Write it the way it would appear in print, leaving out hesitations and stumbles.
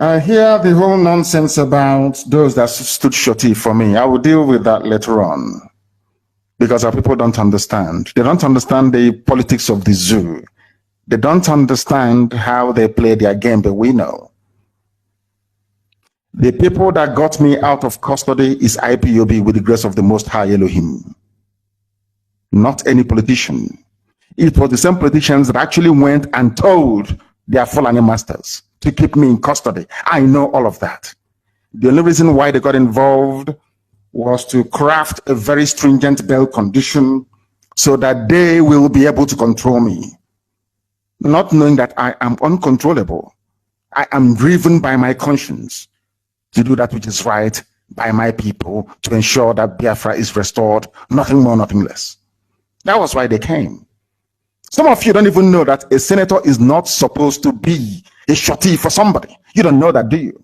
I hear the whole nonsense about those that stood shorty for me. I will deal with that later on. Because our people don't understand. They don't understand the politics of the zoo. They don't understand how they play their game, but we know. The people that got me out of custody is IPOB with the grace of the Most High Elohim. Not any politician. It was the same politicians that actually went and told their Fulani masters to keep me in custody. I know all of that. The only reason why they got involved was to craft a very stringent bail condition so that they will be able to control me. Not knowing that I am uncontrollable. I am driven by my conscience to do that which is right by my people, to ensure that Biafra is restored, nothing more, nothing less. That was why they came. Some of you don't even know that a senator is not supposed to be a shorty for somebody. You don't know that, do you?